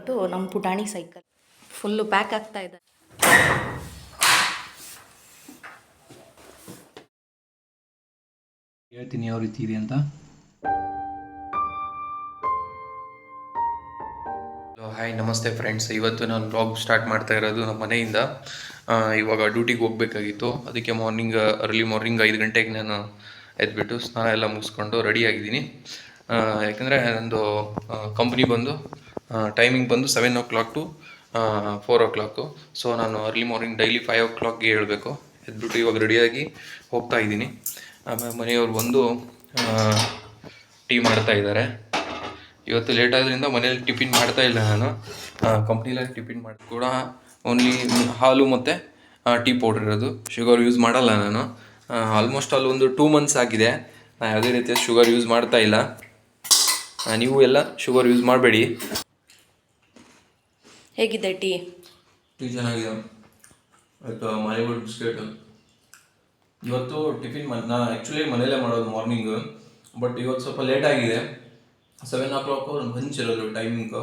ಬಂದ್ಬಿಟ್ಟು ನಮ್ಮ ಪುಟಾಣಿ ಸೈಕಲ್ ಫುಲ್ಲು ಪ್ಯಾಕ್ ಆಗ್ತಾ ಇದೆ. ಹೇಳ್ತೀನಿ ಯಾವ ರೀತಿ ಇದೆ ಅಂತ. ಹಾಯ್ ನಮಸ್ತೆ ಫ್ರೆಂಡ್ಸ್, ಇವತ್ತು ನಾನು ಬ್ಲಾಗ್ ಸ್ಟಾರ್ಟ್ ಮಾಡ್ತಾ ಇರೋದು ನಮ್ಮ ಮನೆಯಿಂದ. ಇವಾಗ ಡ್ಯೂಟಿಗೆ ಹೋಗಬೇಕಾಗಿತ್ತು, ಅದಕ್ಕೆ ಅರ್ಲಿ ಮಾರ್ನಿಂಗ್ 5 ಗಂಟೆಗೆ ನಾನು ಎದ್ಬಿಟ್ಟು ಸ್ನಾನ ಎಲ್ಲ ಮುಗಿಸ್ಕೊಂಡು ರೆಡಿ ಆಗಿದ್ದೀನಿ. ಯಾಕಂದರೆ ನಂದು ಕಂಪ್ನಿ ಬಂದು ಟೈಮಿಂಗ್ ಬಂದು 7 o'clock to 4 o'clock. ಸೊ ನಾನು ಅರ್ಲಿ ಮಾರ್ನಿಂಗ್ ಡೈಲಿ 5 o'clockಗೆ ಹೇಳಬೇಕು. ಎದ್ಬಿಟ್ಟು ಇವಾಗ ರೆಡಿಯಾಗಿ ಹೋಗ್ತಾ ಇದ್ದೀನಿ. ಆಮೇಲೆ ಮನೆಯವ್ರು ಬಂದು ಟೀ ಮಾಡ್ತಾ ಇದ್ದಾರೆ. ಇವತ್ತು ಲೇಟ್ ಆದ್ರಿಂದ ಮನೇಲಿ ಟಿಫಿನ್ ಮಾಡ್ತಾ ಇಲ್ಲ ನಾನು. ಕಂಪ್ನಿಲಲ್ಲಿ ಟಿಫಿನ್ ಮಾಡಿ ಕೂಡ ಓನ್ಲಿ ಹಾಲು ಮತ್ತು ಟೀ ಪೌಡ್ರ್ ಇರೋದು, ಶುಗರ್ ಯೂಸ್ ಮಾಡಲ್ಲ ನಾನು. ಆಲ್ಮೋಸ್ಟ್ ಅಲ್ಲಿ ಒಂದು 2 months ಆಗಿದೆ ನಾನು ಯಾವುದೇ ರೀತಿಯ ಶುಗರ್ ಯೂಸ್ ಮಾಡ್ತಾ ಇಲ್ಲ. ನೀವು ಎಲ್ಲ ಶುಗರ್ ಯೂಸ್ ಮಾಡಬೇಡಿ. ಹೇಗಿದೆ ಟೀ? ಚೆನ್ನಾಗಿದೆ. ಇವತ್ತು ಮಾಲಿವುಡ್ ಬಿಸ್ಕೆಟ್. ಇವತ್ತು ಟಿಫಿನ್ ನಾನು ಆ್ಯಕ್ಚುಲಿ ಮನೇಲೇ ಮಾಡೋದು ಮಾರ್ನಿಂಗು, ಬಟ್ ಇವತ್ತು ಸ್ವಲ್ಪ ಲೇಟ್ ಆಗಿದೆ. 7 o'clock ಲಂಚ್ ಇರೋದು ಟೈಮಿಂಗು.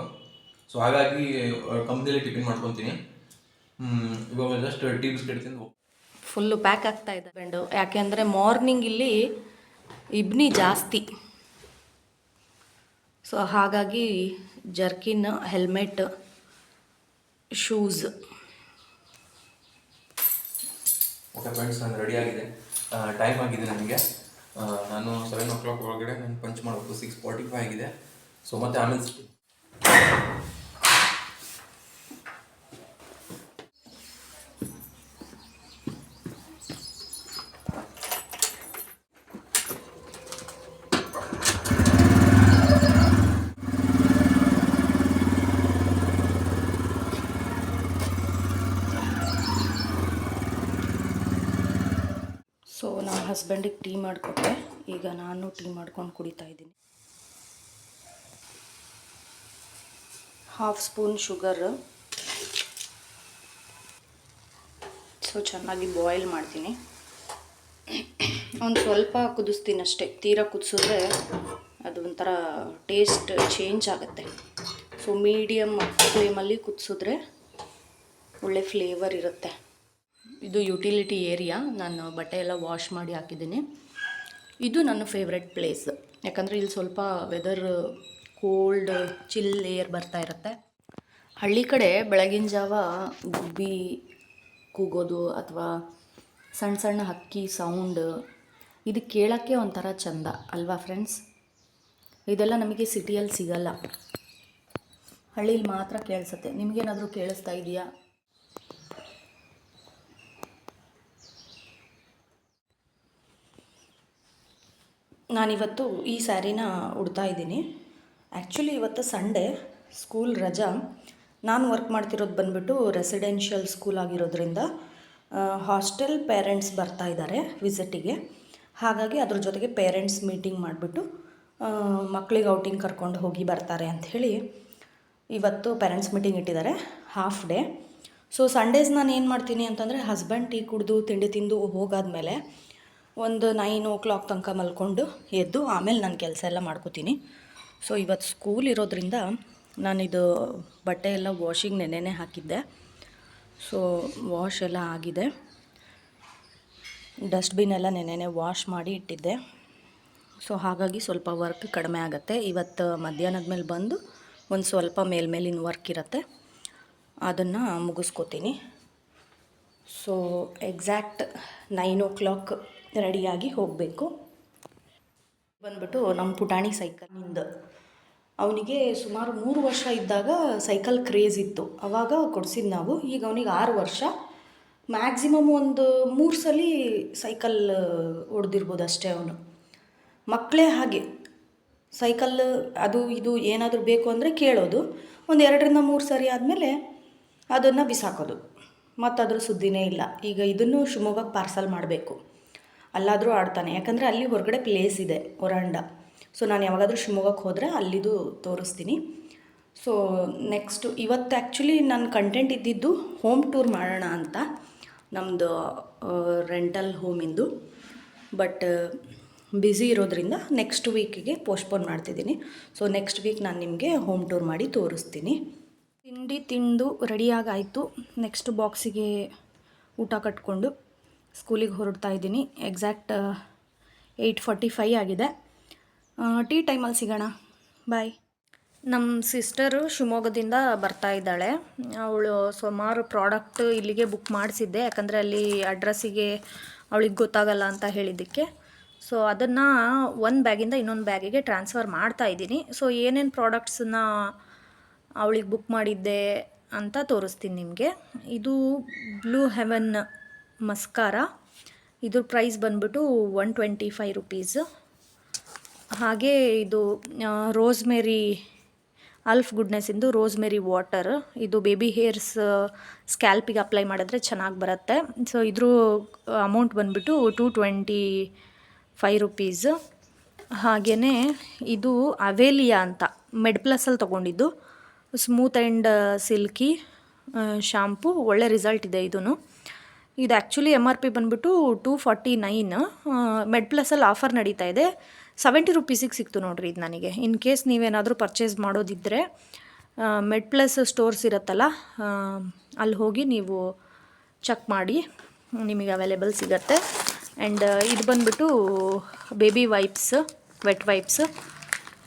ಸೊ ಹಾಗಾಗಿ ಕಂಪ್ನಿಯಲ್ಲಿ ಟಿಫಿನ್ ಮಾಡ್ಕೊತೀನಿ. ಇವಾಗ ಜಸ್ಟ್ ಟೀ ಬಿಸ್ಕೆಟ್ ತಿಂದು ಫುಲ್ಲು ಪ್ಯಾಕ್ ಆಗ್ತಾ ಇದೆ ಬೆಂಡು. ಯಾಕೆಂದರೆ ಮಾರ್ನಿಂಗ್ ಇಲ್ಲಿ ಇಬ್ನಿ ಜಾಸ್ತಿ, ಸೊ ಹಾಗಾಗಿ jerkin, helmet, shoes. Okay friends, ನಾನು ರೆಡಿ ಆಗಿದೆ. ಟೈಮ್ ಆಗಿದೆ ನನಗೆ. ನಾನು 7 o'clock ಒಳಗಡೆ ನಾನು ಪಂಚ್ ಮಾಡಬೇಕು. 6:45 ಆಗಿದೆ. ಸೊ ಮತ್ತೆ ಆಮೇಲೆ ಸೊ ನಮ್ಮ ಹಸ್ಬೆಂಡಿಗೆ ಟೀ ಮಾಡಿಕೊಟ್ಟೆ, ಈಗ ನಾನು ಟೀ ಮಾಡ್ಕೊಂಡು ಕುಡಿತಾ ಇದ್ದೀನಿ. 1/2 ಸ್ಪೂನ್ ಶುಗರ್. ಸೊ ಚೆನ್ನಾಗಿ ಬಾಯ್ಲ್ ಮಾಡ್ತೀನಿ. ಒಂದು ಸ್ವಲ್ಪ ಕುದಿಸ್ತೀನಿ ಅಷ್ಟೇ, ತೀರಾ ಕುದಿಸಿದ್ರೆ ಅದು ಒಂಥರ ಟೇಸ್ಟ್ ಚೇಂಜ್ ಆಗುತ್ತೆ. ಸೊ ಮೀಡಿಯಮ್ ಫ್ಲೇಮಲ್ಲಿ ಕುದಿಸಿದ್ರೆ ಒಳ್ಳೆ ಫ್ಲೇವರ್ ಇರುತ್ತೆ. ಇದು ಯುಟಿಲಿಟಿ ಏರಿಯಾ, ನಾನು ಬಟ್ಟೆ ಎಲ್ಲ ವಾಶ್ ಮಾಡಿ ಹಾಕಿದ್ದೀನಿ. ಇದು ನನ್ನ ಫೇವ್ರೆಟ್ ಪ್ಲೇಸ್, ಯಾಕಂದರೆ ಇಲ್ಲಿ ಸ್ವಲ್ಪ ವೆದರ್ ಕೋಲ್ಡ್, ಚಿಲ್ ಏರ್ ಬರ್ತಾ ಇರುತ್ತೆ. ಹಳ್ಳಿ ಕಡೆ ಬೆಳಗಿನ ಜಾವ ಗುಬ್ಬಿ ಕೂಗೋದು ಅಥವಾ ಸಣ್ಣ ಸಣ್ಣ ಹಕ್ಕಿ ಸೌಂಡ್, ಇದು ಕೇಳೋಕ್ಕೆ ಒಂಥರ ಚಂದ ಅಲ್ವಾ ಫ್ರೆಂಡ್ಸ್? ಇದೆಲ್ಲ ನಮಗೆ ಸಿಟಿಯಲ್ಲಿ ಸಿಗಲ್ಲ, ಹಳ್ಳೀಲಿ ಮಾತ್ರ ಕೇಳಿಸುತ್ತೆ. ನಿಮಗೇನಾದರೂ ಕೇಳಿಸ್ತಾ ಇದೆಯಾ? ನಾನಿವತ್ತು ಈ ಸ್ಯಾರಿನ ಉಡ್ತಾ ಇದ್ದೀನಿ. ಆ್ಯಕ್ಚುಲಿ ಇವತ್ತು ಸಂಡೇ, ಸ್ಕೂಲ್ ರಜಾ. ನಾನು ವರ್ಕ್ ಮಾಡ್ತಿರೋದು ಬಂದುಬಿಟ್ಟು ರೆಸಿಡೆನ್ಷಿಯಲ್ ಸ್ಕೂಲ್ ಆಗಿರೋದ್ರಿಂದ ಹಾಸ್ಟೆಲ್ ಪೇರೆಂಟ್ಸ್ ಬರ್ತಾ ಇದ್ದಾರೆ ವಿಸಿಟಿಗೆ. ಹಾಗಾಗಿ ಅದ್ರ ಜೊತೆಗೆ ಪೇರೆಂಟ್ಸ್ ಮೀಟಿಂಗ್ ಮಾಡಿಬಿಟ್ಟು ಮಕ್ಕಳಿಗೆ ಔಟಿಂಗ್ ಕರ್ಕೊಂಡು ಹೋಗಿ ಬರ್ತಾರೆ ಅಂಥೇಳಿ ಇವತ್ತು ಪೇರೆಂಟ್ಸ್ ಮೀಟಿಂಗ್ ಇಟ್ಟಿದ್ದಾರೆ, ಹಾಫ್ ಡೇ. ಸೊ ಸಂಡೇಸ್ ನಾನು ಏನು ಮಾಡ್ತೀನಿ ಅಂತಂದರೆ, ಹಸ್ಬೆಂಡ್ ಟೀ ಕುಡಿದು ತಿಂಡಿ ತಿಂದು ಹೋಗಾದ್ಮೇಲೆ ಒಂದು 9 o'clock ತನಕ ಮಲ್ಕೊಂಡು ಎದ್ದು ಆಮೇಲೆ ನಾನು ಕೆಲಸ ಎಲ್ಲ ಮಾಡ್ಕೋತೀನಿ. ಸೊ ಇವತ್ತು ಸ್ಕೂಲ್ ಇರೋದ್ರಿಂದ ನಾನಿದು ಬಟ್ಟೆ ಎಲ್ಲ ವಾಷಿಂಗ್ ನೆನೆನೇ ಹಾಕಿದ್ದೆ. ಸೊ ವಾಶ್ ಎಲ್ಲ ಆಗಿದೆ. ಡಸ್ಟ್ಬಿನ್ ಎಲ್ಲ ನೆನೆನೇ ವಾಶ್ ಮಾಡಿ ಇಟ್ಟಿದ್ದೆ. ಸೊ ಹಾಗಾಗಿ ಸ್ವಲ್ಪ ವರ್ಕ್ ಕಡಿಮೆ ಆಗುತ್ತೆ. ಇವತ್ತು ಮಧ್ಯಾಹ್ನದ ಮೇಲೆ ಬಂದು ಒಂದು ಸ್ವಲ್ಪ ಮೇಲ್ಮೇಲಿನ ವರ್ಕ್ ಇರುತ್ತೆ, ಅದನ್ನು ಮುಗಿಸ್ಕೋತೀನಿ. ಸೊ ಎಕ್ಸಾಕ್ಟ್ 9 o'clock ರೆಡಿಯಾಗಿ ಹೋಗಬೇಕು. ಬಂದ್ಬಿಟ್ಟು ನಮ್ಮ ಪುಟಾಣಿ ಸೈಕಲ್ನಿಂದ ಅವನಿಗೆ ಸುಮಾರು 3 ವರ್ಷ ಇದ್ದಾಗ ಸೈಕಲ್ ಕ್ರೇಜ್ ಇತ್ತು, ಆವಾಗ ಕೊಡಿಸಿದ್ದು ನಾವು. ಈಗ ಅವನಿಗೆ 6 ವರ್ಷ. ಮ್ಯಾಕ್ಸಿಮಮ್ ಒಂದು 3 ಸಲ ಸೈಕಲ್ ಹೊಡೆದಿರ್ಬೋದು ಅಷ್ಟೇ. ಅವನು ಮಕ್ಕಳೇ ಹಾಗೆ, ಸೈಕಲ್ ಅದು ಇದು ಏನಾದರೂ ಬೇಕು ಅಂದರೆ ಕೇಳೋದು, ಒಂದು 2ರಿಂದ 3 ಸರಿ ಆದಮೇಲೆ ಅದನ್ನು ಬಿಸಾಕೋದು, ಮತ್ತು ಅದ್ರ ಸುದ್ದಿನೇ ಇಲ್ಲ. ಈಗ ಇದನ್ನು ಶಿವಮೊಗ್ಗಕ್ಕೆ ಪಾರ್ಸಲ್ ಮಾಡಬೇಕು, ಅಲ್ಲಾದರೂ ಆಡ್ತಾನೆ. ಯಾಕಂದರೆ ಅಲ್ಲಿ ಹೊರಗಡೆ ಪ್ಲೇಸ್ ಇದೆ, ಹೊರಾಂಡ. ಸೊ ನಾನು ಯಾವಾಗಾದರೂ ಶಿವಮೊಗ್ಗಕ್ಕೆ ಹೋದರೆ ಅಲ್ಲಿದು ತೋರಿಸ್ತೀನಿ. ಸೊ ನೆಕ್ಸ್ಟು ಇವತ್ತು ಆ್ಯಕ್ಚುಲಿ ನನ್ನ ಕಂಟೆಂಟ್ ಇದ್ದಿದ್ದು ಹೋಮ್ ಟೂರ್ ಮಾಡೋಣ ಅಂತ, ನಮ್ಮದು ರೆಂಟಲ್ ಹೋಮಿಂದು. ಬಟ್ ಬ್ಯುಸಿ ಇರೋದ್ರಿಂದ ನೆಕ್ಸ್ಟ್ ವೀಕಿಗೆ ಪೋಸ್ಟ್ಪೋನ್ ಮಾಡ್ತಿದ್ದೀನಿ. ಸೊ ನೆಕ್ಸ್ಟ್ ವೀಕ್ ನಾನು ನಿಮಗೆ ಹೋಮ್ ಟೂರ್ ಮಾಡಿ ತೋರಿಸ್ತೀನಿ. ತಿಂಡಿ ತಿಂದು ರೆಡಿಯಾಗಾಯಿತು. ನೆಕ್ಸ್ಟ್ ಬಾಕ್ಸಿಗೆ ಊಟ ಕಟ್ಕೊಂಡು ಸ್ಕೂಲಿಗೆ ಹೊರಡ್ತಾ ಇದ್ದೀನಿ. ಎಕ್ಸಾಕ್ಟ್ 8:45 ಆಗಿದೆ. ಟೀ ಟೈಮಲ್ಲಿ ಸಿಗೋಣ. ಬಾಯ್. ನಮ್ಮ ಸಿಸ್ಟರು ಶಿವಮೊಗ್ಗದಿಂದ ಬರ್ತಾ ಇದ್ದಾಳೆ. ಅವಳು ಸುಮಾರು ಪ್ರಾಡಕ್ಟ್ ಇಲ್ಲಿಗೆ ಬುಕ್ ಮಾಡಿಸಿದ್ದೆ, ಯಾಕಂದರೆ ಅಲ್ಲಿ ಅಡ್ರೆಸ್ಸಿಗೆ ಅವಳಿಗೆ ಗೊತ್ತಾಗಲ್ಲ ಅಂತ ಹೇಳಿದ್ದಕ್ಕೆ. ಸೊ ಅದನ್ನು ಒಂದು ಬ್ಯಾಗಿಂದ ಇನ್ನೊಂದು ಬ್ಯಾಗಿಗೆ ಟ್ರಾನ್ಸ್ಫರ್ ಮಾಡ್ತಾ ಇದ್ದೀನಿ. ಸೊ ಏನೇನು ಪ್ರಾಡಕ್ಟ್ಸನ್ನ ಅವಳಿಗೆ ಬುಕ್ ಮಾಡಿದ್ದೆ ಅಂತ ತೋರಿಸ್ತೀನಿ ನಿಮಗೆ. ಇದು ಬ್ಲೂ ಹೆವೆನ್ ಮಸ್ಕಾರ. ಇದ್ರ ಪ್ರೈಸ್ ಬಂದ್ಬಿಟ್ಟು 125 ರುಪೀಸ್. ಹಾಗೆ ಇದು ರೋಸ್ಮೆರಿ ಅಲ್ಫ್ ಗುಡ್ನೆಸ್ಸಿಂದು ರೋಸ್ಮೆರಿ ವಾಟರ್. ಇದು ಬೇಬಿ ಹೇರ್ಸ್ ಸ್ಕ್ಯಾಲ್ಪಿಗೆ ಅಪ್ಲೈ ಮಾಡಿದ್ರೆ ಚೆನ್ನಾಗಿ ಬರುತ್ತೆ. ಸೊ ಇದ್ರ ಅಮೌಂಟ್ ಬಂದ್ಬಿಟ್ಟು 225 ರುಪೀಸ್. ಹಾಗೆಯೇ ಇದು ಅವೇಲಿಯಾ ಅಂತ ಮೆಡ್ಪ್ಲಸಲ್ಲಿ ತೊಗೊಂಡಿದ್ದು ಸ್ಮೂತ್ ಆ್ಯಂಡ್ ಸಿಲ್ಕಿ ಶಾಂಪು. ಒಳ್ಳೆ ರಿಸಲ್ಟ್ ಇದೆ ಇದೂ. ಇದು ಆ್ಯಕ್ಚುಲಿ MRP ಬಂದ್ಬಿಟ್ಟು 249. ಮೆಡ್ಪ್ಲಸಲ್ಲಿ ಆಫರ್ ನಡೀತಾ ಇದೆ. 70 ರುಪೀಸಿಗೆ ಸಿಕ್ತು ನೋಡಿರಿ ಇದು ನನಗೆ. ಇನ್ ಕೇಸ್ ನೀವೇನಾದರೂ ಪರ್ಚೇಸ್ ಮಾಡೋದಿದ್ದರೆ ಮೆಡ್ಪ್ಲಸ್ ಸ್ಟೋರ್ಸ್ ಇರುತ್ತಲ್ಲ, ಅಲ್ಲಿ ಹೋಗಿ ನೀವು ಚೆಕ್ ಮಾಡಿ, ನಿಮಗೆ ಅವೈಲೇಬಲ್ ಸಿಗತ್ತೆ. ಆ್ಯಂಡ್ ಇದು ಬಂದ್ಬಿಟ್ಟು baby wipes, vet wipes.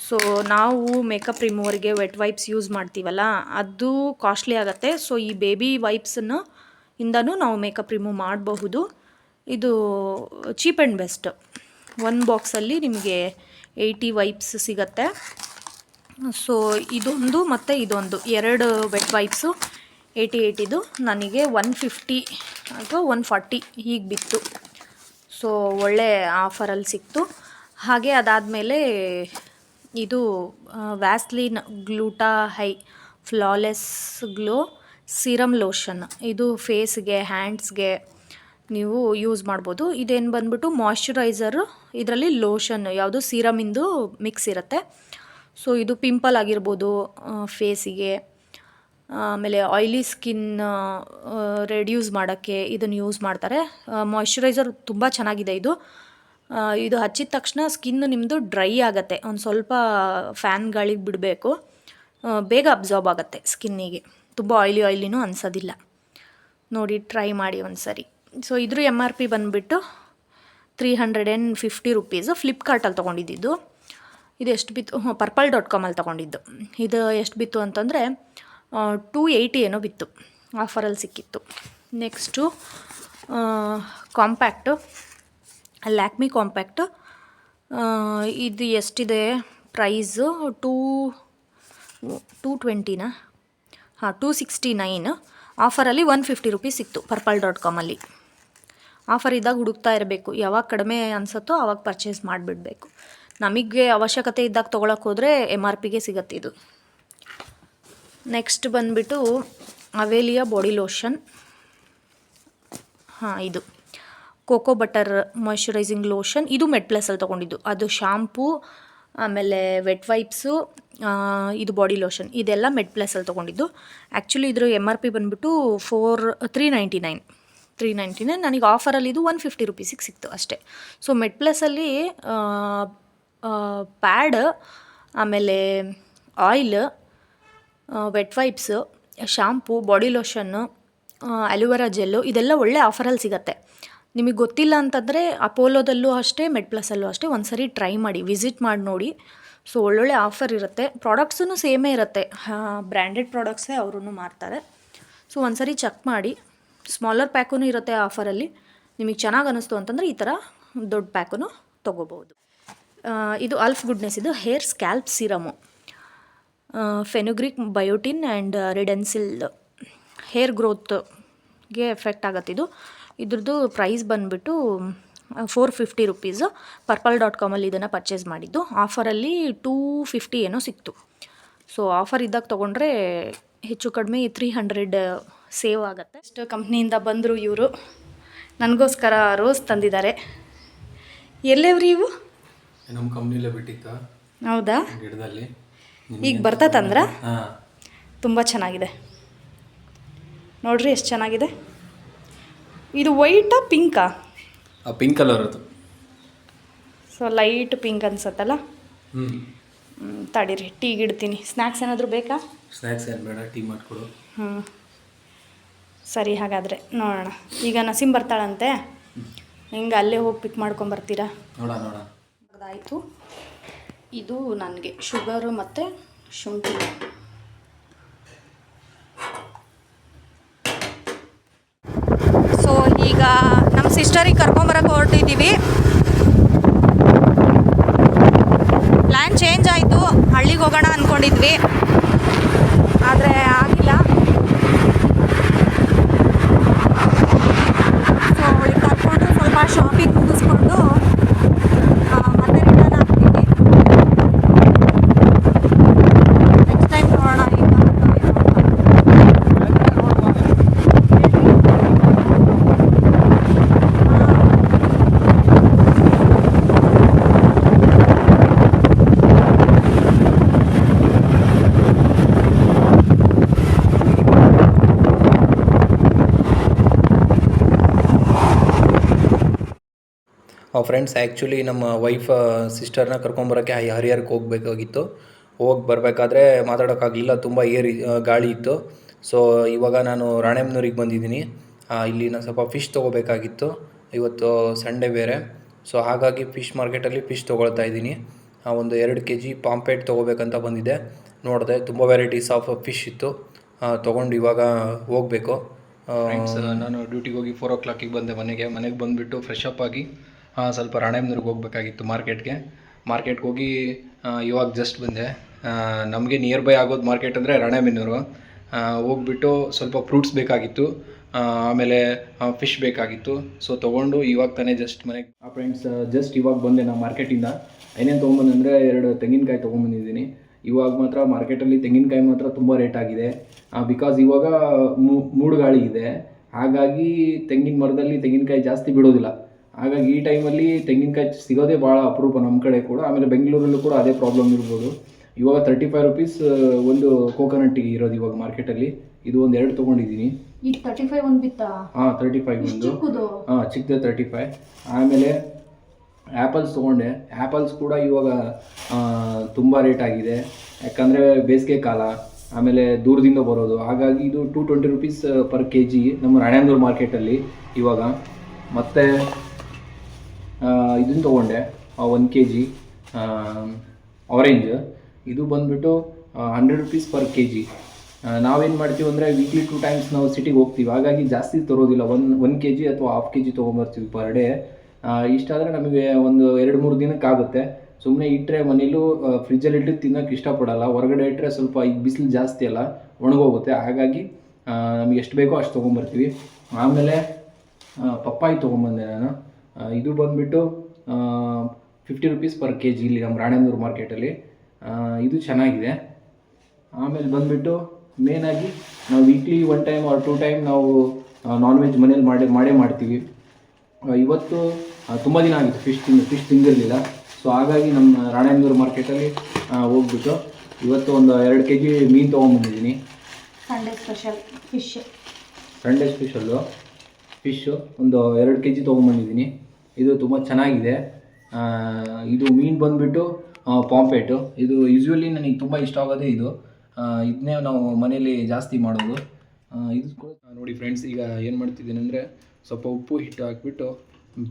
So ನಾವು ಮೇಕಪ್ ರಿಮೂವರ್ಗೆ ವೆಟ್ ವೈಪ್ಸ್ ಯೂಸ್ ಮಾಡ್ತೀವಲ್ಲ, ಅದು ಕಾಸ್ಟ್ಲಿ ಆಗುತ್ತೆ. ಸೊ ಈ ಬೇಬಿ ವೈಪ್ಸನ್ನು ಇಂದನೂ ನಾವು ಮೇಕಪ್ ರಿಮೂವ್ ಮಾಡಬಹುದು. ಇದು ಚೀಪ್ ಆ್ಯಂಡ್ ಬೆಸ್ಟ್. ಒಂದು ಬಾಕ್ಸಲ್ಲಿ ನಿಮಗೆ 80 ವೈಪ್ಸ್ ಸಿಗತ್ತೆ. ಸೊ ಇದೊಂದು ಮತ್ತು ಇದೊಂದು 2 ವೆಟ್ ವೈಪ್ಸು 80 ನನಗೆ 150 ಅಥವಾ 140 ಹೀಗೆ ಬಿತ್ತು. ಸೊ ಒಳ್ಳೆ ಆಫರಲ್ಲಿ ಸಿಕ್ತು. ಹಾಗೆ ಅದಾದಮೇಲೆ ಇದು Vaseline gluta hya flawless glow serum lotion. ಇದು ಫೇಸ್ಗೆ, ಹ್ಯಾಂಡ್ಸ್ಗೆ ನೀವು ಯೂಸ್ ಮಾಡ್ಬೋದು. ಇದೇನು ಬಂದ್ಬಿಟ್ಟು ಮಾಯ್ಶ್ಚರೈಸರು, ಇದರಲ್ಲಿ ಲೋಷನ್ ಯಾವುದು ಸೀರಮಿಂದು ಮಿಕ್ಸ್ ಇರುತ್ತೆ. ಸೊ ಇದು ಪಿಂಪಲ್ ಆಗಿರ್ಬೋದು ಫೇಸಿಗೆ, ಆಮೇಲೆ ಆಯ್ಲಿ ಸ್ಕಿನ್ ರೆಡ್ಯೂಸ್ ಮಾಡೋಕ್ಕೆ ಇದನ್ನು ಯೂಸ್ ಮಾಡ್ತಾರೆ. ಮಾಯ್ಶ್ಚರೈಸರ್ ತುಂಬ ಚೆನ್ನಾಗಿದೆ ಇದು. ಇದು ಹಚ್ಚಿದ ತಕ್ಷಣ ಸ್ಕಿನ್ ನಿಮ್ಮದು ಡ್ರೈ ಆಗುತ್ತೆ. ಒಂದು ಸ್ವಲ್ಪ ಫ್ಯಾನ್ ಗಾಳಿಗೆ ಬಿಡಬೇಕು, ಬೇಗ ಅಬ್ಸಾರ್ಬ್ ಆಗುತ್ತೆ ಸ್ಕಿನ್ನಿಗೆ. ತುಂಬ ಆಯ್ಲಿನೂ ಅನಿಸೋದಿಲ್ಲ. ನೋಡಿ ಟ್ರೈ ಮಾಡಿ ಒಂದು ಸರಿ. ಸೊ ಇದ್ರ MRP ಬಂದುಬಿಟ್ಟು 350 ರುಪೀಸು. ಫ್ಲಿಪ್ಕಾರ್ಟಲ್ಲಿ ತೊಗೊಂಡಿದ್ದು. ಇದು ಎಷ್ಟು ಬಿತ್ತು? purple.com ತೊಗೊಂಡಿದ್ದು. ಇದು ಎಷ್ಟು ಬಿತ್ತು ಅಂತಂದರೆ 280 ಏನೋ ಬಿತ್ತು, ಆಫರಲ್ಲಿ ಸಿಕ್ಕಿತ್ತು. Next compact, Lakme compact. ಇದು ಎಷ್ಟಿದೆ ಪ್ರೈಸು? 220ನಾ? 269. ಆಫರಲ್ಲಿ 150 ರುಪೀಸ್ ಸಿಕ್ತು purple.com. ಆಫರ್ ಇದ್ದಾಗ ಹುಡುಕ್ತಾ ಇರಬೇಕು, ಯಾವಾಗ ಕಡಿಮೆ ಅನಿಸುತ್ತೋ ಆವಾಗ ಪರ್ಚೇಸ್ ಮಾಡಿಬಿಡಬೇಕು. ನಮಗೆ ಅವಶ್ಯಕತೆ ಇದ್ದಾಗ ತೊಗೊಳಕ್ಕೆ ಹೋದರೆ MRPಗೆ ಸಿಗತ್ತೆ ಇದು. ನೆಕ್ಸ್ಟ್ ಬಂದುಬಿಟ್ಟು ಅವೇಲಿಯಾ ಬಾಡಿ ಲೋಷನ್. ಇದು ಕೋಕೋ ಬಟರ್ ಮಾಯ್ಶ್ಚರೈಸಿಂಗ್ ಲೋಷನ್. ಇದು ಮೆಡ್ಪ್ಲಸಲ್ಲಿ ತೊಗೊಂಡಿದ್ದು. ಅದು ಶಾಂಪೂ, ಆಮೇಲೆ ವೆಟ್ ವೈಪ್ಸು, ಇದು ಬಾಡಿ ಲೋಷನ್, ಇದೆಲ್ಲ ಮೆಡ್ಪ್ಲಸಲ್ಲಿ ತೊಗೊಂಡಿದ್ದು. ಆ್ಯಕ್ಚುಲಿ ಇದ್ರ MRP ಬಂದುಬಿಟ್ಟು 399. ನನಗೆ ಆಫರಲ್ಲಿ ಇದು 150 ರುಪೀಸಿಗೆ ಸಿಕ್ತು ಅಷ್ಟೇ. ಸೊ ಮೆಡ್ಪ್ಲಸಲ್ಲಿ ಪ್ಯಾಡ್, ಆಮೇಲೆ oil, wet wipes, shampoo, body lotion, aloe vera gel, ಇದೆಲ್ಲ ಒಳ್ಳೆ ಆಫರಲ್ಲಿ ಸಿಗತ್ತೆ. ನಿಮಗೆ ಗೊತ್ತಿಲ್ಲ ಅಂತಂದರೆ ಅಪೋಲೋದಲ್ಲೂ ಅಷ್ಟೇ, ಮೆಡ್ಪ್ಲಸಲ್ಲೂ ಅಷ್ಟೇ ಒಂದು ಸರಿ ಟ್ರೈ ಮಾಡಿ, ವಿಸಿಟ್ ಮಾಡಿ ನೋಡಿ. ಸೊ ಒಳ್ಳೊಳ್ಳೆ ಆಫರ್ ಇರುತ್ತೆ. ಪ್ರಾಡಕ್ಟ್ಸೂ ಸೇಮೇ ಇರುತ್ತೆ, ಬ್ರ್ಯಾಂಡೆಡ್ ಪ್ರಾಡಕ್ಟ್ಸೇ ಅವರು ಮಾರ್ತಾರೆ. ಸೊ ಒಂದು ಸರಿ ಚೆಕ್ ಮಾಡಿ. ಸ್ಮಾಲರ್ ಪ್ಯಾಕೂ ಇರುತ್ತೆ ಆಫರಲ್ಲಿ. ನಿಮಗೆ ಚೆನ್ನಾಗಿ ಅನ್ನಿಸ್ತು ಅಂತಂದರೆ ಈ ಥರ ದೊಡ್ಡ ಪ್ಯಾಕೂ ತೊಗೋಬೋದು. ಇದು ಅಲ್ಫ್ ಗುಡ್ನೆಸ್, ಇದು hair scalp serum. Fenugreek, biotin and redensyl hair ಗ್ರೋತ್ಗೆ ಎಫೆಕ್ಟ್ ಆಗುತ್ತೆ ಇದು. ಇದ್ರದ್ದು ಪ್ರೈಸ್ ಬಂದುಬಿಟ್ಟು 450 ರುಪೀಸು. purple.com ಇದನ್ನು ಪರ್ಚೇಸ್ ಮಾಡಿದ್ದು. ಆಫರಲ್ಲಿ 250 ಏನೋ ಸಿಕ್ತು. ಸೊ ಆಫರ್ ಇದ್ದಾಗ ತೊಗೊಂಡ್ರೆ ಹೆಚ್ಚು ಕಡಿಮೆ 300 ಸೇವ್ ಆಗುತ್ತೆ. ಇಷ್ಟು ಕಂಪ್ನಿಯಿಂದ ಬಂದರು ಇವರು. ನನಗೋಸ್ಕರ ರೋಸ್ ತಂದಿದ್ದಾರೆ. ಎಲ್ಲೆವ್ರಿ ಇವು? ನಮ್ಮ ಕಂಪ್ನಿಲೇ ಬಿಟ್ಟಿತ್ತ. ಹೌದಾ? ಗಿಡದಲ್ಲಿ ಈಗ ಬರ್ತದಂದ್ರೆ ತುಂಬ ಚೆನ್ನಾಗಿದೆ ನೋಡ್ರಿ, ಎಷ್ಟು ಚೆನ್ನಾಗಿದೆ. ಇದು ವೈಟಾ ಪಿಂಕಾ? ಪಿಂಕ್ ಕಲರ್ ಅದು. ಸೊ ಲೈಟ್ ಪಿಂಕ್ ಅನ್ಸತ್ತಲ್ಲ. ತಡೀರಿ ಟೀಗೆ ಇಡ್ತೀನಿ. ಸ್ನ್ಯಾಕ್ಸ್ ಏನಾದರೂ ಬೇಕಾ? ಸ್ನ್ಯಾಕ್ಸ್ ಏನು ಬೇಡ, ಟೀ ಮಾಡಿಕೊಡು. ಹ್ಞೂ ಸರಿ, ಹಾಗಾದರೆ ನೋಡೋಣ. ಈಗ ನಸೀಮ್ ಬರ್ತಾಳಂತೆ, ಹಿಂಗೆ ಅಲ್ಲೇ ಹೋಗಿ ಪಿಕ್ ಮಾಡ್ಕೊಂಬರ್ತೀರಾ? ನೋಡ ಅದಾಯಿತು. ಇದು ನನಗೆ ಶುಗರು ಮತ್ತು ಶುಂಠಿ. ಸೊ ಈಗ ನಮ್ಮ ಸಿಸ್ಟರಿಗೆ ಕರ್ಕೊಂಬರಕ್ಕೆ ಹೊರಟಿದ್ದೀವಿ. ಪ್ಲ್ಯಾನ್ ಚೇಂಜ್ ಆಯಿತು, ಹಳ್ಳಿಗೆ ಹೋಗೋಣ ಅಂದ್ಕೊಂಡಿದ್ವಿ, ಆದರೆ ಆಗಿಲ್ಲ. ಸೊ ಅವಳಿಗೆ ಕರ್ಕೊಂಡು ಸ್ವಲ್ಪ ಶಾಪಿಂಗ್ ಮುಗಿಸ್ಕೊಂಡು ಮತ್ತೆ ರಿಟರ್ನ್ ಆಗ್ತೀವಿ. ನೆಕ್ಸ್ಟ್ ಟೈಮ್ ನೋಡೋಣ. ಫ್ರೆಂಡ್ಸ್, ಆ್ಯಕ್ಚುಲಿ ನಮ್ಮ ವೈಫ್ ಸಿಸ್ಟರ್ನ ಕರ್ಕೊಂಬರೋಕ್ಕೆ ಹರಿಹರಕ್ಕೆ ಹೋಗಬೇಕಾಗಿತ್ತು. ಹೋಗಿ ಬರಬೇಕಾದ್ರೆ ಮಾತಾಡೋಕ್ಕಾಗಲಿಲ್ಲ, ತುಂಬ ಗಾಳಿ ಇತ್ತು. ಸೊ ಇವಾಗ ನಾನು ರಾಣೆಬೆನ್ನೂರಿಗೆ ಬಂದಿದ್ದೀನಿ. ಇಲ್ಲಿ ನಾನು ಸ್ವಲ್ಪ ಫಿಶ್ ತೊಗೋಬೇಕಾಗಿತ್ತು. ಇವತ್ತು ಸಂಡೇ ಬೇರೆ, ಸೊ ಹಾಗಾಗಿ ಫಿಶ್ ಮಾರ್ಕೆಟಲ್ಲಿ ಫಿಶ್ ತೊಗೊಳ್ತಾ ಇದ್ದೀನಿ. ಒಂದು 2 kg ಪಾಂಪೆಟ್ ತೊಗೋಬೇಕಂತ ಬಂದಿದ್ದೆ. ನೋಡಿದೆ ತುಂಬ ವೆರೈಟೀಸ್ ಆಫ್ ಫಿಶ್ ಇತ್ತು. ತೊಗೊಂಡು ಇವಾಗ ಹೋಗಬೇಕು. ನಾನು ಡ್ಯೂಟಿಗೆ ಹೋಗಿ 4 o'clock ಬಂದೆ ಮನೆಗೆ ಬಂದುಬಿಟ್ಟು ಫ್ರೆಶ್ ಅಪ್ ಆಗಿ ಸ್ವಲ್ಪ ರಾಣೆಬೆನ್ನೂರಿಗೆ ಹೋಗಬೇಕಾಗಿತ್ತು ಮಾರ್ಕೆಟ್ಗೆ ಹೋಗಿ ಇವಾಗ ಜಸ್ಟ್ ಬಂದೆ. ನಮಗೆ ನಿಯರ್ ಬೈ ಆಗೋದು ಮಾರ್ಕೆಟ್ ಅಂದರೆ ರಾಣೆಬೆನ್ನೂರು. ಹೋಗ್ಬಿಟ್ಟು ಸ್ವಲ್ಪ ಫ್ರೂಟ್ಸ್ ಬೇಕಾಗಿತ್ತು, ಆಮೇಲೆ ಫಿಶ್ ಬೇಕಾಗಿತ್ತು. ಸೊ ತೊಗೊಂಡು ಇವಾಗ ತಾನೇ ಜಸ್ಟ್ ಮನೆಗೆ. ಫ್ರೆಂಡ್ಸ್, ಜಸ್ಟ್ ಇವಾಗ ಬಂದೆ ನಾನು ಮಾರ್ಕೆಟಿಂದ. ಏನೇನು ತೊಗೊಂಬಂದೆ ಅಂದರೆ 2 ತೆಂಗಿನಕಾಯಿ ತೊಗೊಂಬಂದಿದ್ದೀನಿ. ಇವಾಗ ಮಾತ್ರ ಮಾರ್ಕೆಟಲ್ಲಿ ತೆಂಗಿನಕಾಯಿ ಮಾತ್ರ ತುಂಬ ರೇಟ್ ಆಗಿದೆ. ಬಿಕಾಸ್ ಇವಾಗ ಮೂಡುಗಾಳಿ ಇದೆ, ಹಾಗಾಗಿ ತೆಂಗಿನ ಮರದಲ್ಲಿ ತೆಂಗಿನಕಾಯಿ ಜಾಸ್ತಿ ಬಿಡೋದಿಲ್ಲ. ಹಾಗಾಗಿ ಈ ಟೈಮಲ್ಲಿ ತೆಂಗಿನಕಾಯಿ ಸಿಗೋದೇ ಭಾಳ ಅಪರೂಪ ನಮ್ಮ ಕಡೆ ಕೂಡ. ಆಮೇಲೆ ಬೆಂಗಳೂರಲ್ಲೂ ಕೂಡ ಅದೇ ಪ್ರಾಬ್ಲಮ್ ಇರ್ಬೋದು. ಇವಾಗ 35 rupees ಒಂದು ಕೋಕೋನಟ್ಟಿಗೆ ಇರೋದು ಇವಾಗ ಮಾರ್ಕೆಟಲ್ಲಿ. ಇದು ಒಂದು 2 ತೊಗೊಂಡಿದ್ದೀನಿ. ಈಗ 35 ಒಂದು ಬಿತ್ತಾ? 35 ಒಂದು. ಚಿಕ್ಕದು 35. ಆಮೇಲೆ ಆ್ಯಪಲ್ಸ್ ತೊಗೊಂಡೆ. ಆ್ಯಪಲ್ಸ್ ಕೂಡ ಇವಾಗ ತುಂಬ ರೇಟ್ ಆಗಿದೆ, ಯಾಕಂದರೆ ಬೇಸಿಗೆ ಕಾಲ, ಆಮೇಲೆ ದೂರದಿಂದ ಬರೋದು. ಹಾಗಾಗಿ ಇದು 220 rupees per kg ನಮ್ಮ ರಾಣೆಬೆನ್ನೂರು ಮಾರ್ಕೆಟಲ್ಲಿ ಇವಾಗ. ಮತ್ತು ಇದನ್ನು ತೊಗೊಂಡೆ 1 kg ಆರೆಂಜ್. ಇದು ಬಂದುಬಿಟ್ಟು 100 rupees per kg. ನಾವೇನು ಮಾಡ್ತೀವಿ ಅಂದರೆ ವೀಕ್ಲಿ 2 times ನಾವು ಸಿಟಿಗೆ ಹೋಗ್ತೀವಿ, ಹಾಗಾಗಿ ಜಾಸ್ತಿ ತರೋದಿಲ್ಲ. 1 kg ಅಥವಾ 1/2 kg ತೊಗೊಂಬರ್ತೀವಿ ಪರ್ ಡೇ. ಇಷ್ಟಾದರೆ ನಮಗೆ ಒಂದು 2-3 ದಿನಕ್ಕಾಗುತ್ತೆ. ಸುಮ್ಮನೆ ಇಟ್ಟರೆ ಮನೇಲೂ ಫ್ರಿಜ್ಜಲ್ಲಿ ಇಟ್ಟು ತಿನ್ನೋಕ್ಕೆ ಇಷ್ಟಪಡಲ್ಲ. ಹೊರಗಡೆ ಇಟ್ಟರೆ ಸ್ವಲ್ಪ ಈಗ ಬಿಸಿಲು ಜಾಸ್ತಿ ಅಲ್ಲ, ಒಣಗೋಗುತ್ತೆ. ಹಾಗಾಗಿ ನಮಗೆ ಎಷ್ಟು ಬೇಕೋ ಅಷ್ಟು ತೊಗೊಂಬರ್ತೀವಿ. ಆಮೇಲೆ ಪಪ್ಪಾಯಿ ತೊಗೊಂಬಂದೆ ನಾನು. ಇದು ಬಂದುಬಿಟ್ಟು 50 rupees per kg ಇಲ್ಲಿ ನಮ್ಮ ರಾಣೆಬೆನ್ನೂರು ಮಾರ್ಕೆಟಲ್ಲಿ. ಇದು ಚೆನ್ನಾಗಿದೆ. ಆಮೇಲೆ ಬಂದುಬಿಟ್ಟು ಮೇನಾಗಿ ನಾವು ವೀಕ್ಲಿ 1 time or 2 time ನಾವು ನಾನ್ ವೆಜ್ ಮನೇಲಿ ಮಾಡೇ ಮಾಡ್ತೀವಿ. ಇವತ್ತು ತುಂಬ ದಿನ ಆಗಿತ್ತು ಫಿಶ್ ತಿಂದಿರಲಿಲ್ಲ. ಸೊ ಹಾಗಾಗಿ ನಮ್ಮ ರಾಣೆಬೆನ್ನೂರು ಮಾರ್ಕೆಟಲ್ಲಿ ಹೋಗ್ಬಿಟ್ಟು ಇವತ್ತು ಒಂದು 2 kg ಮೀನು ತೊಗೊಂಬಂದಿದ್ದೀನಿ. ಸಂಡೇ ಸ್ಪೆಷಲ್ ಫಿಶ್ಶು ಒಂದು 2 kg ತೊಗೊಂಬಂದಿದ್ದೀನಿ. ಇದು ತುಂಬ ಚೆನ್ನಾಗಿದೆ. ಇದು ಮೀನು ಬಂದುಬಿಟ್ಟು ಪಾಂಪೆಟು. ಇದು ಯೂಶ್ವಲಿ ನನಗೆ ತುಂಬ ಇಷ್ಟ ಆಗೋದೇ ಇದು. ಇದನ್ನೇ ನಾವು ಮನೇಲಿ ಜಾಸ್ತಿ ಮಾಡೋದು. ಇದು ನೋಡಿ ಫ್ರೆಂಡ್ಸ್, ಈಗ ಏನು ಮಾಡ್ತಿದ್ದೀನಿ ಅಂದರೆ ಸ್ವಲ್ಪ ಉಪ್ಪು ಹಿಟ್ಟು ಹಾಕ್ಬಿಟ್ಟು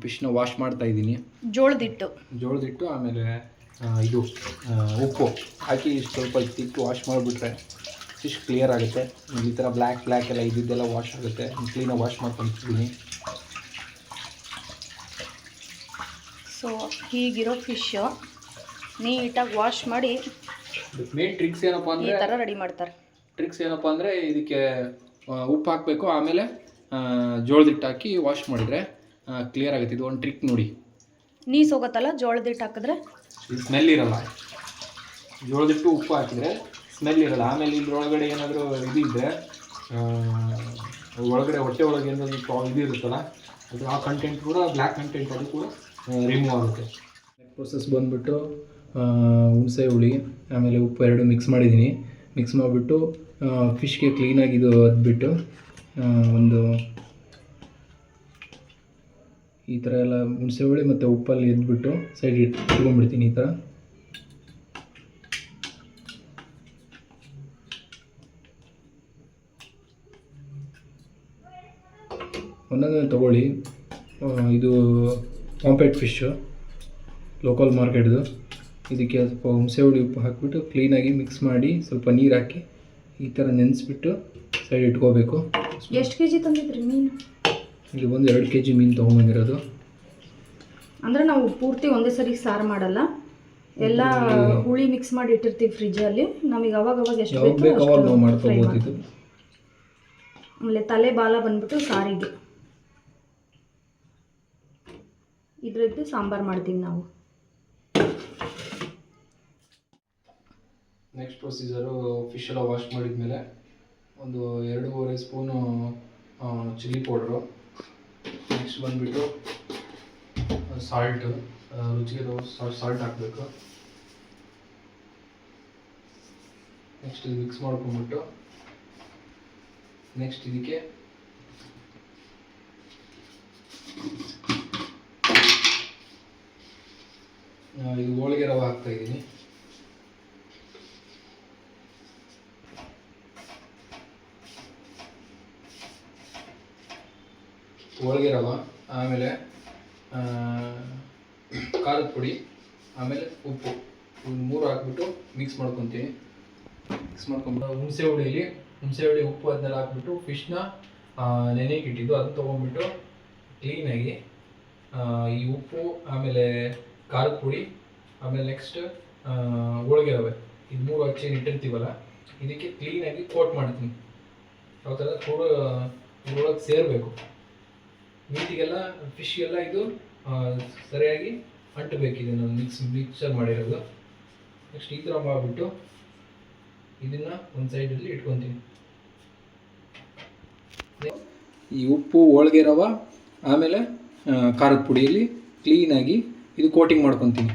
ಫಿಶ್ನ ವಾಶ್ ಮಾಡ್ತಾಯಿದ್ದೀನಿ. ಜೋಳದಿಟ್ಟು ಆಮೇಲೆ ಇದು ಉಪ್ಪು ಹಾಕಿ ಸ್ವಲ್ಪ ಇಟ್ಟು ವಾಶ್ ಮಾಡಿಬಿಟ್ರೆ ಫಿಶ್ ಕ್ಲಿಯರ್ ಆಗುತ್ತೆ. ಈ ಥರ ಬ್ಲ್ಯಾಕ್ ಎಲ್ಲ ಇದ್ದಿದ್ದೆಲ್ಲ ವಾಶ್ ಆಗುತ್ತೆ. ಕ್ಲೀನಾಗಿ ವಾಶ್ ಮಾಡ್ಕೊತಿದ್ದೀನಿ. ಸೊ ಹೀಗಿರೋ ಫಿಶ್ಶು ನೀಟಾಗಿ ವಾಶ್ ಮಾಡಿ ಮೇನ್ ಟ್ರಿಕ್ಸ್ ಏನಪ್ಪ ಅಂದರೆ ಈ ಥರ ರೆಡಿ ಮಾಡ್ತಾರೆ. ಇದಕ್ಕೆ ಉಪ್ಪು ಹಾಕಬೇಕು, ಆಮೇಲೆ ಜೋಳದಿಟ್ಟು ಹಾಕಿ ವಾಶ್ ಮಾಡಿದರೆ ಕ್ಲಿಯರ್ ಆಗುತ್ತೆ. ಇದು ಒಂದು ಟ್ರಿಕ್ ನೋಡಿ. ನೀಸು ಹೋಗುತ್ತಲ್ಲ ಜೋಳದಿಟ್ಟು ಹಾಕಿದ್ರೆ, ಸ್ಮೆಲ್ ಇರಲ್ಲ. ಜೋಳದಿಟ್ಟು ಉಪ್ಪು ಹಾಕಿದರೆ ಸ್ಮೆಲ್ ಇರಲ್ಲ. ಆಮೇಲೆ ಇದ್ರೊಳಗಡೆ ಏನಾದರೂ ಇದು ಇದ್ದರೆ ಒಳಗಡೆ ಹೊಟ್ಟೆ ಒಳಗೆ ಏನಾದರೂ ಇದು ಇರುತ್ತಲ್ಲ, ಅದು ಆ ಕಂಟೆಂಟ್ ಕೂಡ ಬ್ಲ್ಯಾಕ್ ಕಂಟೆಂಟ್ ಅದು ಕೂಡ ರಿಮೂವ್ ಆಗುತ್ತೆ. ಪ್ರೊಸೆಸ್ ಬಂದುಬಿಟ್ಟು ಹುಣಸೆ ಹುಳಿ ಆಮೇಲೆ ಉಪ್ಪು 2 ಮಿಕ್ಸ್ ಮಾಡಿದ್ದೀನಿ. ಮಿಕ್ಸ್ ಮಾಡಿಬಿಟ್ಟು ಫಿಶ್ಗೆ ಕ್ಲೀನಾಗಿ ಇದು ಅದ್ಬಿಟ್ಟು ಒಂದು ಈ ಥರ ಎಲ್ಲ ಹುಣಸೆ ಹುಳಿ ಮತ್ತು ಉಪ್ಪಲ್ಲಿ ಎದ್ಬಿಟ್ಟು ಸೈಡ್ ಇಟ್ಕೊಂಡ್ಬಿಡ್ತೀನಿ. ಈ ಥರ ಒಂದೊಂದೇ ತೊಗೊಳ್ಳಿ. ಇದು ಪಾಂಪೆಟ್ ಫಿಶ್ಶು ಲೋಕಲ್ ಮಾರ್ಕೆಟ್ದು. ಇದಕ್ಕೆ ಸ್ವಲ್ಪ ಹುಣಸೆ ಹುಳಿ ಉಪ್ಪು ಹಾಕಿಬಿಟ್ಟು ಕ್ಲೀನಾಗಿ ಮಿಕ್ಸ್ ಮಾಡಿ ಸ್ವಲ್ಪ ನೀರು ಹಾಕಿ ಈ ಥರ ನೆನೆಸ್ಬಿಟ್ಟು ಸೈಡ್ ಇಟ್ಕೋಬೇಕು. ಎಷ್ಟು ಕೆ ಜಿ ತಂದಿದ್ರಿ ಮೀನು? ಇಲ್ಲಿ ಒಂದು 2 kg ಮೀನು ತೊಗೊಂಬಂದಿರೋದು. ಅಂದರೆ ನಾವು ಪೂರ್ತಿ ಒಂದೇ ಸರಿ ಸಾರು ಮಾಡಲ್ಲ, ಎಲ್ಲ ಹುಳಿ ಮಿಕ್ಸ್ ಮಾಡಿ ಇಟ್ಟಿರ್ತೀವಿ ಫ್ರಿಜ್ಜಲ್ಲಿ. ನಮಗೆ ಅವಾಗ ಎಷ್ಟು ಬೇಕು ಅವಾಗ ನಾವು ಮಾಡ್ಕೋಬೋದು. ಆಮೇಲೆ ತಲೆ ಬಾಲ ಬಂದ್ಬಿಟ್ಟು ಸಾರಿಗೆ ಇದ್ರದ್ದು ಸಾಂಬಾರು ಮಾಡ್ತೀವಿ ನಾವು. ನೆಕ್ಸ್ಟ್ ಪ್ರೊಸೀಜರು ಫಿಶ್ ಎಲ್ಲ ವಾಶ್ ಮಾಡಿದ್ಮೇಲೆ ಒಂದು 2.5 ಸ್ಪೂನು ಚಿಲ್ಲಿ ಪೌಡ್ರು, ನೆಕ್ಸ್ಟ್ ಬಂದುಬಿಟ್ಟು ಸಾಲ್ಟು, ರುಚಿಗೆ ಸಾಲ್ಟ್ ಹಾಕಬೇಕು. ನೆಕ್ಸ್ಟ್ ಇದು ಮಿಕ್ಸ್ ಮಾಡ್ಕೊಂಡ್ಬಿಟ್ಟು ನೆಕ್ಸ್ಟ್ ಇದಕ್ಕೆ ಇದು ಹೋಳಿಗೆ ರವೆ ಹಾಕ್ತಾಯಿದ್ದೀನಿ. ಹೋಳಿಗೆ ರವೆ, ಆಮೇಲೆ ಖಾರದ ಪುಡಿ, ಆಮೇಲೆ ಉಪ್ಪು, ಇವು 3 ಹಾಕ್ಬಿಟ್ಟು ಮಿಕ್ಸ್ ಮಾಡ್ಕೊತೀನಿ. ಮಿಕ್ಸ್ ಮಾಡ್ಕೊಂಬಿಟ್ಟು ಹುಣಸೆ ಹುಳಿ ಉಪ್ಪು ಅದನ್ನೆಲ್ಲ ಹಾಕ್ಬಿಟ್ಟು ಫಿಶ್ನ ನೆನೆಗೆ ಇಟ್ಟಿದ್ದು ಅದನ್ನ ತೊಗೊಂಡ್ಬಿಟ್ಟು ಕ್ಲೀನಾಗಿ ಈ ಉಪ್ಪು, ಆಮೇಲೆ ಖಾರದ ಪುಡಿ, ಆಮೇಲೆ ನೆಕ್ಸ್ಟ್ ಹೋಳಿಗೆ ರವೆ, ಇದು 3 ಹಚ್ಚಿ ಇಟ್ಟಿರ್ತೀವಲ್ಲ ಇದಕ್ಕೆ ಕ್ಲೀನಾಗಿ ಕೋಟ್ ಮಾಡ್ತೀನಿ. ಯಾವ ಥರ ಕೂಡ ಇದ್ರೊಳಗೆ ಸೇರಬೇಕು, ಮೀಟಿಗೆಲ್ಲ ಫಿಶ್ಗೆಲ್ಲ ಇದು ಸರಿಯಾಗಿ ಅಂಟಬೇಕಿದೆ. ನಾನು ಮಿಕ್ಸರ್ ಮಾಡಿರೋದು. ನೆಕ್ಸ್ಟ್ ಈ ಥರ ಮಾಡಿಬಿಟ್ಟು ಇದನ್ನು ಒಂದು ಸೈಡಲ್ಲಿ ಇಟ್ಕೊತೀನಿ. ಈ ಉಪ್ಪು, ಹೋಳಿಗೆ ರವೆ, ಆಮೇಲೆ ಖಾರದ ಪುಡಿಯಲ್ಲಿ ಕ್ಲೀನಾಗಿ ಇದು ಕೋಟಿಂಗ್ ಮಾಡ್ಕೊತೀನಿ.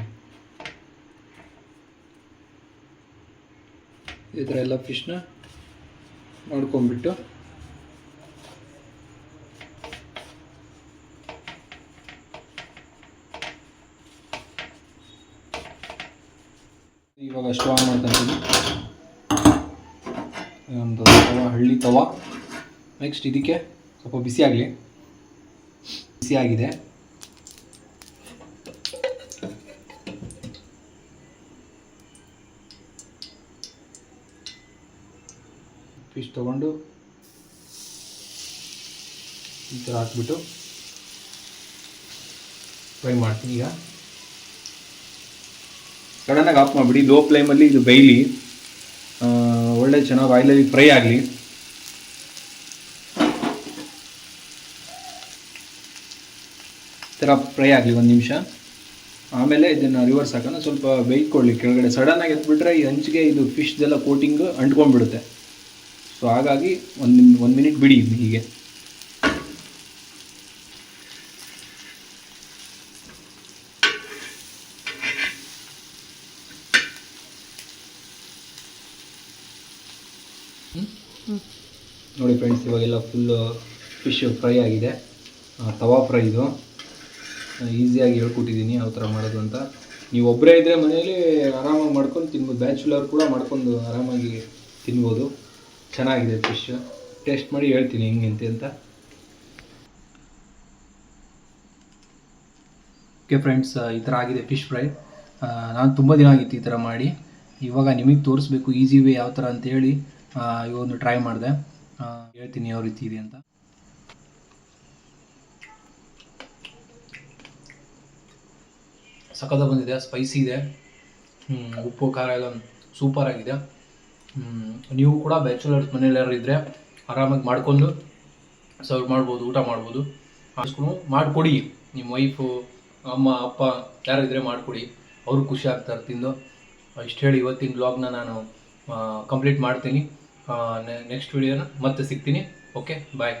ಈ ಥರ ಎಲ್ಲ ಫಿಶ್ನ ಮಾಡ್ಕೊಂಬಿಟ್ಟು ಇವಾಗ ಸ್ಟವ್ ಆನ್ ಮಾಡ್ತಾ ಇದ್ದೀನಿ. ಒಂದು ಹಳ್ಳಿ ತವಾ. ನೆಕ್ಸ್ಟ್ ಇದಕ್ಕೆ ಸ್ವಲ್ಪ ಬಿಸಿ ಆಗಿದೆ. ಫಿಶ್ ತೊಗೊಂಡು ಈ ಥರ ಹಾಕ್ಬಿಟ್ಟು ಫ್ರೈ ಮಾಡ್ತೀನಿ. ಈಗ ಸಡನ್ನಾಗಿ ಆಫ್ ಮಾಡಿಬಿಡಿ, ಲೋ ಫ್ಲೇಮಲ್ಲಿ ಇದು ಬೇಯಲಿ, ಒಳ್ಳೆ ಚೆನ್ನಾಗಿ ಆಯಿಲಲ್ಲಿ ಫ್ರೈ ಆಗಲಿ. ಈ ಥರ ಫ್ರೈ ಆಗಲಿ 1 ನಿಮಿಷ. ಆಮೇಲೆ ಇದನ್ನು ರಿವರ್ಸ್ ಹಾಕೋಣ, ಸ್ವಲ್ಪ ಬೇಯ್ಕೊಳ್ಳಿ ಕೆಳಗಡೆ. ಸಡನ್ನಾಗಿ ಎತ್ಬಿಟ್ರೆ ಈ ಹಂಚಿಗೆ ಇದು ಫಿಶ್ದೆಲ್ಲ ಕೋಟಿಂಗ್ ಅಂಟ್ಕೊಂಡ್ಬಿಡುತ್ತೆ. ಸೊ ಹಾಗಾಗಿ 1 ಮಿನಿಟ್ ಬಿಡಿ ಹೀಗೆ. ನೋಡಿ ಫ್ರೆಂಡ್ಸ್, ಇವಾಗೆಲ್ಲ ಫುಲ್ಲು ಫಿಶ್ ಫ್ರೈ ಆಗಿದೆ. ತವಾ ಫ್ರೈ ಇದು ಈಸಿಯಾಗಿ ಹೇಳ್ಕೊಟ್ಟಿದ್ದೀನಿ ಯಾವ ಥರ ಮಾಡೋದು ಅಂತ. ನೀವು ಒಬ್ಬರೇ ಇದ್ದರೆ ಮನೆಯಲ್ಲಿ ಆರಾಮಾಗಿ ಮಾಡ್ಕೊಂಡು ತಿನ್ಬೋದು. ಬ್ಯಾಚುಲರ್ ಕೂಡ ಮಾಡ್ಕೊಂಡು ಆರಾಮಾಗಿ ತಿನ್ಬೋದು. ಚೆನ್ನಾಗಿದೆ ಫಿಶ್. ಟೇಸ್ಟ್ ಮಾಡಿ ಹೇಳ್ತೀನಿ ಹೆಂಗೆ ಅಂತ. ಓಕೆ ಫ್ರೆಂಡ್ಸ್, ಈ ಥರ ಆಗಿದೆ ಫಿಶ್ ಫ್ರೈ. ನಾನು ತುಂಬ ದಿನ ಆಗಿತ್ತು ಈ ಥರ ಮಾಡಿ. ಇವಾಗ ನಿಮಗೆ ತೋರಿಸ್ಬೇಕು ಈಸಿ ವೇ ಯಾವ ಥರ ಅಂತೇಳಿ ಇವೊಂದು ಟ್ರೈ ಮಾಡಿದೆ. ಹೇಳ್ತೀನಿ ಯಾವ ರೀತಿ ಇದೆ ಅಂತ. ಸಖತ್ತಾಗಿ ಬಂದಿದೆ, ಸ್ಪೈಸಿ ಇದೆ, ಉಪ್ಪು ಖಾರ ಎಲ್ಲ ಸೂಪರ್ ಆಗಿದೆ. ನೀವು ಕೂಡ ಬ್ಯಾಚುಲರ್ಸ್ ಮನೇಲಿ ಯಾರು ಇದ್ದರೆ ಆರಾಮಾಗಿ ಮಾಡ್ಕೊಂಡು ಸರ್ವ್ ಮಾಡ್ಬೋದು, ಊಟ ಮಾಡ್ಬೋದು. ಮಾಡಿಕೊಡಿ, ನಿಮ್ಮ ವೈಫು, ಅಮ್ಮ, ಅಪ್ಪ ಯಾರಿದ್ರೆ ಮಾಡಿಕೊಡಿ, ಅವರು ಖುಷಿ ಆಗ್ತಾರೆ ತಿಂದು. ಇಷ್ಟು ಹೇಳಿ ಇವತ್ತಿನ ಬ್ಲಾಗ್ನ ನಾನು ಕಂಪ್ಲೀಟ್ ಮಾಡ್ತೀನಿ. ನೆಕ್ಸ್ಟ್ ವಿಡಿಯೋನ ಮತ್ತೆ ಸಿಗ್ತೀನಿ. ಓಕೆ, ಬಾಯ್.